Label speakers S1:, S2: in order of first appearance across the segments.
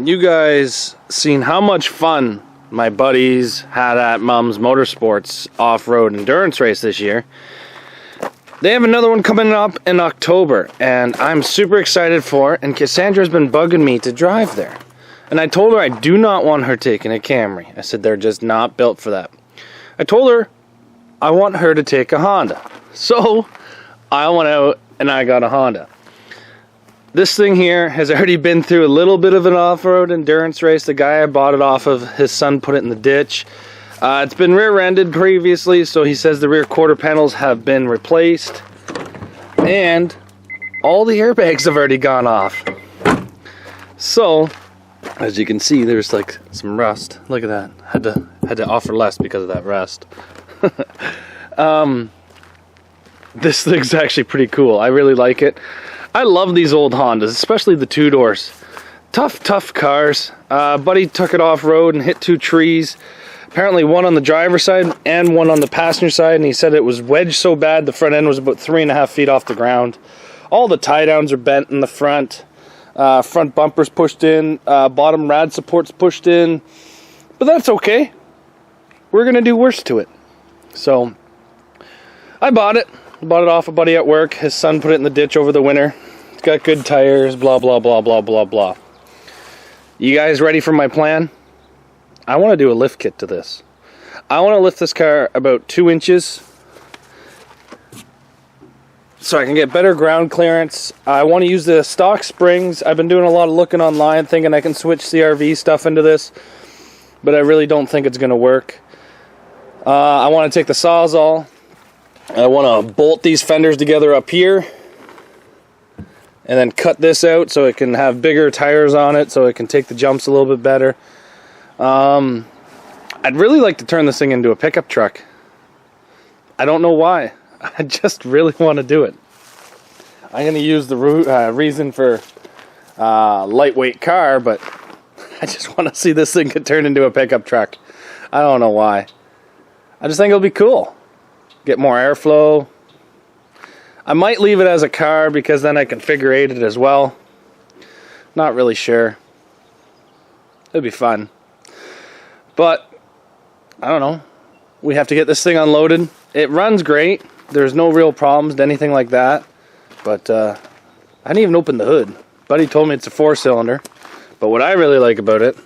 S1: you guys seen how much fun my buddies had at Mom's Motorsports off-road endurance race this year. They have another one coming up in October, and I'm super excited for it, and Cassandra's been bugging me to drive there. And I told her I do not want her taking a Camry. I said they're just not built for that. I told her I want her to take a Honda. So I went out and I got a Honda. This thing here has already been through a little bit of an off-road endurance race. The guy I bought it off of, his son put it in the ditch. It's been rear-ended previously, so he says the rear quarter panels have been replaced. And all the airbags have already gone off. So, as you can see, there's like some rust. Look at that. Had to offer less because of that rust. This thing's actually pretty cool. I really like it. I love these old Hondas, especially the two doors. Tough cars. Buddy took it off-road and hit 2 trees. Apparently one on the driver's side and one on the passenger side, and he said it was wedged so bad the front end was about 3.5 feet off the ground. All the tie downs are bent in the front. Front bumper's pushed in. Bottom rad support's pushed in. But that's okay. We're going to do worse to it. So, I bought it. Bought it off a buddy at work. His son put it in the ditch over the winter. It's got good tires, blah, blah, blah, blah, blah, blah. You guys ready for my plan? I want to do a lift kit to this. I want to lift this car about 2 inches so I can get better ground clearance. I want to use the stock springs. I've been doing a lot of looking online thinking I can switch CRV stuff into this, but I really don't think it's going to work. I want to take the Sawzall. I want to bolt these fenders together up here and then cut this out so it can have bigger tires on it so it can take the jumps a little bit better. I'd really like to turn this thing into a pickup truck. I don't know why. I just really want to do it. I'm going to use the reason for lightweight car, but I just want to see this thing get turned into a pickup truck. I don't know why. I just think it'll be cool. Get more airflow. I might leave it as a car because then I can figure 8 it as well. Not really sure. It'll be fun. But, I don't know. We have to get this thing unloaded. It runs great. There's no real problems, anything like that. But, I didn't even open the hood. Buddy told me it's a 4-cylinder. But what I really like about it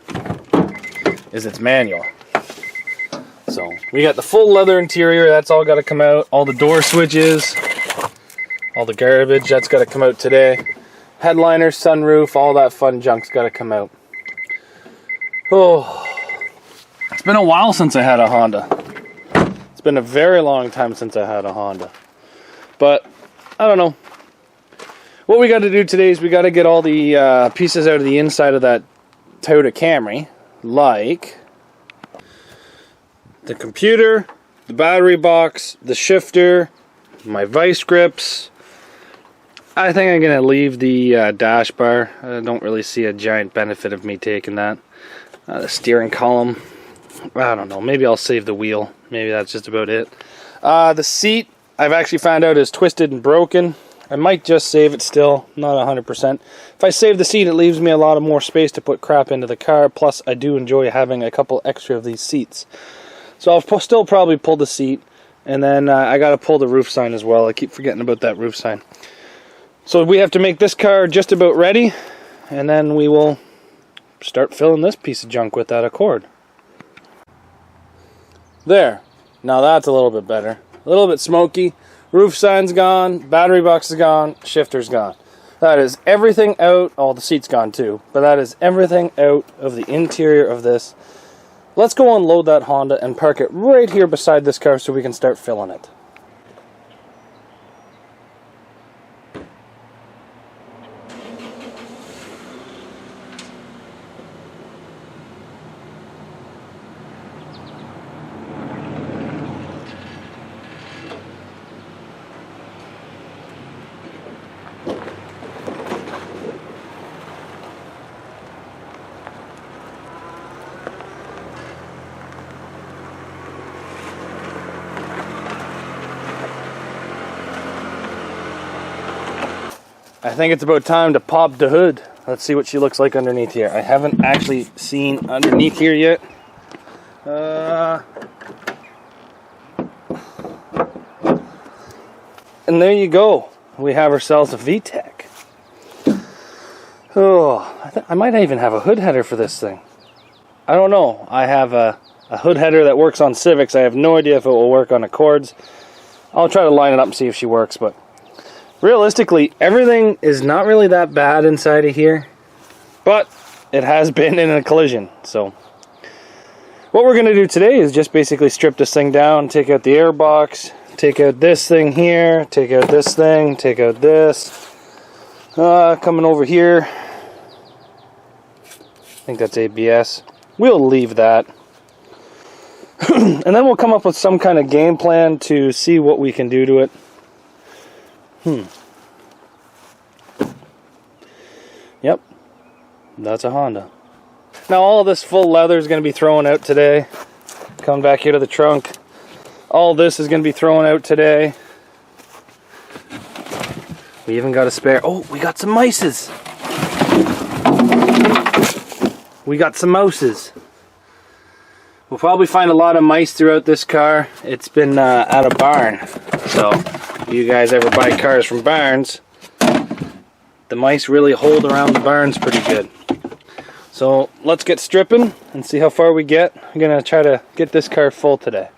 S1: is it's manual. So, we got the full leather interior, that's all got to come out. All the door switches, all the garbage, that's got to come out today. Headliner, sunroof, all that fun junk's got to come out. Oh, it's been a while since I had a Honda. It's been a very long time since I had a Honda. But, I don't know. What we got to do today is we got to get all the pieces out of the inside of that Toyota Camry, like the computer, the battery box, the shifter, my vice grips. I think I'm going to leave the dash bar. I don't really see a giant benefit of me taking that. The steering column, I don't know. Maybe I'll save the wheel. Maybe that's just about it. The seat, I've actually found out is twisted and broken. I might just save it still, not 100%. If I save the seat, it leaves me a lot of more space to put crap into the car. Plus, I do enjoy having a couple extra of these seats. So I'll still probably pull the seat, and then I got to pull the roof sign as well. I keep forgetting about that roof sign. So we have to make this car just about ready, and then we will start filling this piece of junk with that Accord. There. Now that's a little bit better. A little bit smoky. Roof sign's gone, battery box is gone, shifter's gone. That is everything out. Oh, the seat's gone too. But that is everything out of the interior of this. Let's go unload that Honda and park it right here beside this car so we can start filling it. I think it's about time to pop the hood. Let's see what she looks like underneath here. I haven't actually seen underneath here yet. And there you go. We have ourselves a VTEC. Oh, I might even have a hood header for this thing. I don't know. I have a hood header that works on Civics. I have no idea if it will work on Accords. I'll try to line it up and see if she works, but realistically, everything is not really that bad inside of here, but it has been in a collision. So what we're going to do today is just basically strip this thing down, take out the air box, take out this thing here, take out this thing, take out this. Coming over here, I think that's ABS. We'll leave that. And then we'll come up with some kind of game plan to see what we can do to it. Yep, that's a Honda. Now all of this full leather is going to be thrown out today. Coming back here to the trunk. All this is going to be thrown out today. We even got a spare. Oh, we got some mices. We got some mouses. We'll probably find a lot of mice throughout this car. It's been at a barn. So, if you guys ever buy cars from barns, the mice really hold around the barns pretty good. So, let's get stripping and see how far we get. I'm going to try to get this car full today.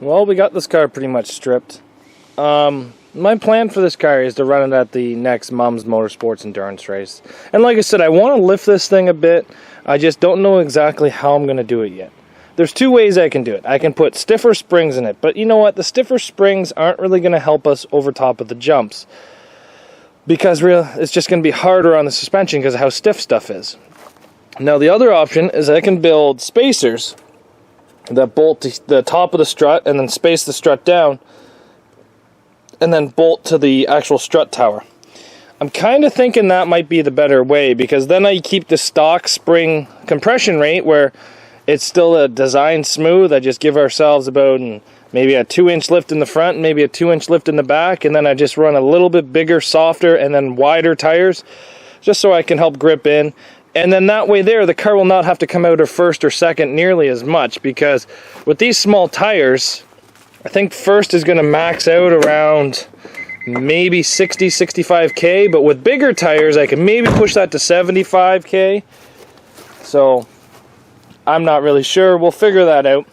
S1: Well, we got this car pretty much stripped. My plan for this car is to run it at the next Mom's Motorsports Endurance race. And like I said, I want to lift this thing a bit. I just don't know exactly how I'm going to do it yet. There's two ways I can do it. I can put stiffer springs in it, but you know what? The stiffer springs aren't really going to help us over top of the jumps, because it's just going to be harder on the suspension because of how stiff stuff is. Now the other option is I can build spacers that bolt to the top of the strut and then space the strut down and then bolt to the actual strut tower. I'm kind of thinking that might be the better way, because then I keep the stock spring compression rate where it's still a design smooth. I just give ourselves about maybe a 2-inch lift in the front and maybe a 2-inch lift in the back, and then I just run a little bit bigger, softer, and then wider tires just so I can help grip in. And then that way there, the car will not have to come out of first or second nearly as much, because with these small tires, I think first is going to max out around maybe 60, 65K, but with bigger tires, I can maybe push that to 75K. So I'm not really sure. We'll figure that out.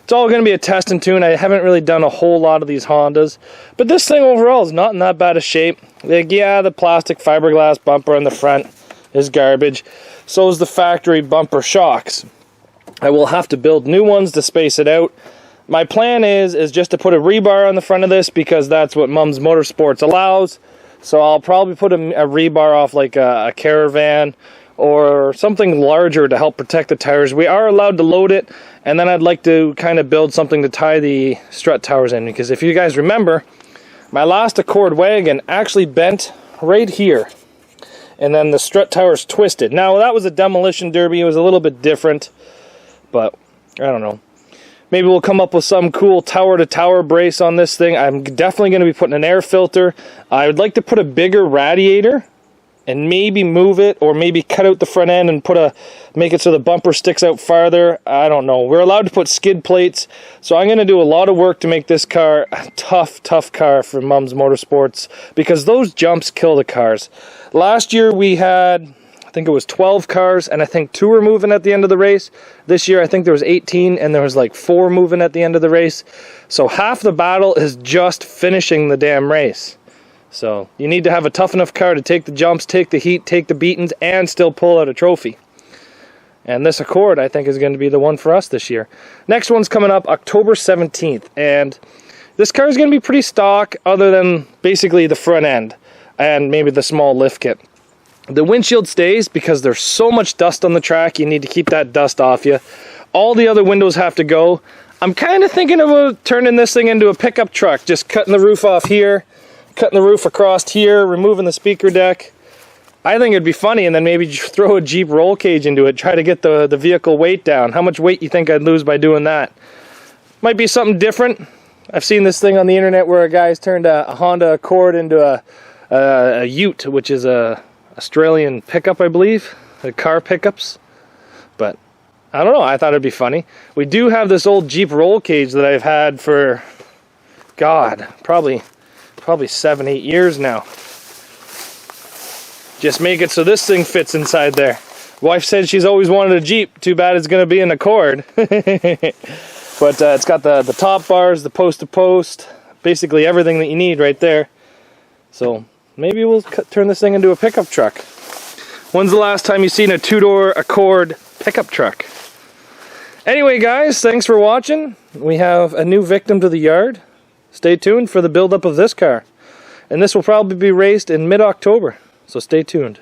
S1: It's all going to be a test and tune. I haven't really done a whole lot of these Hondas, but this thing overall is not in that bad a shape. Like, yeah, the plastic fiberglass bumper on the front is garbage. So is the factory bumper shocks. I will have to build new ones to space it out. My plan is just to put a rebar on the front of this, because that's what Mom's Motorsports allows. So I'll probably put a rebar off like a Caravan or something larger to help protect the tires. We are allowed to load it, and then I'd like to kind of build something to tie the strut towers in, because if you guys remember, my last Accord wagon actually bent right here, and then the strut towers twisted. Now, that was a demolition derby. It was a little bit different, but I don't know. Maybe we'll come up with some cool tower-to-tower brace on this thing. I'm definitely going to be putting an air filter. I would like to put a bigger radiator and maybe move it, or maybe cut out the front end and make it so the bumper sticks out farther. I don't know. We're allowed to put skid plates, so I'm going to do a lot of work to make this car a tough car for Mom's Motorsports, because those jumps kill the cars. Last year we had, I think it was 12 cars, and I think 2 were moving at the end of the race. This year I think there was 18, and there was like 4 moving at the end of the race. So half the battle is just finishing the damn race. So you need to have a tough enough car to take the jumps, take the heat, take the beatings, and still pull out a trophy. And this Accord, I think, is going to be the one for us this year. Next one's coming up October 17th, and this car is going to be pretty stock, other than basically the front end and maybe the small lift kit. The windshield stays because there's so much dust on the track. You need to keep that dust off you. All the other windows have to go. I'm kind of thinking about turning this thing into a pickup truck, just cutting the roof off here, cutting the roof across here, removing the speaker deck. I think it'd be funny, and then maybe throw a Jeep roll cage into it, try to get the vehicle weight down. How much weight you think I'd lose by doing that? Might be something different. I've seen this thing on the internet where a guy's turned a Honda Accord into a Ute, which is a Australian pickup, I believe. The car pickups. But I don't know, I thought it'd be funny. We do have this old Jeep roll cage that I've had for, God, probably 7-8 years now. Just make it so this thing fits inside there. Wife said she's always wanted a Jeep. Too bad it's going to be an Accord. But it's got the top bars, the post-to-post, basically everything that you need right there. So maybe we'll turn this thing into a pickup truck. When's the last time you've seen a 2-door Accord pickup truck? Anyway, guys, thanks for watching. We have a new victim to the yard. Stay tuned for the buildup of this car. And this will probably be raced in mid-October, so stay tuned.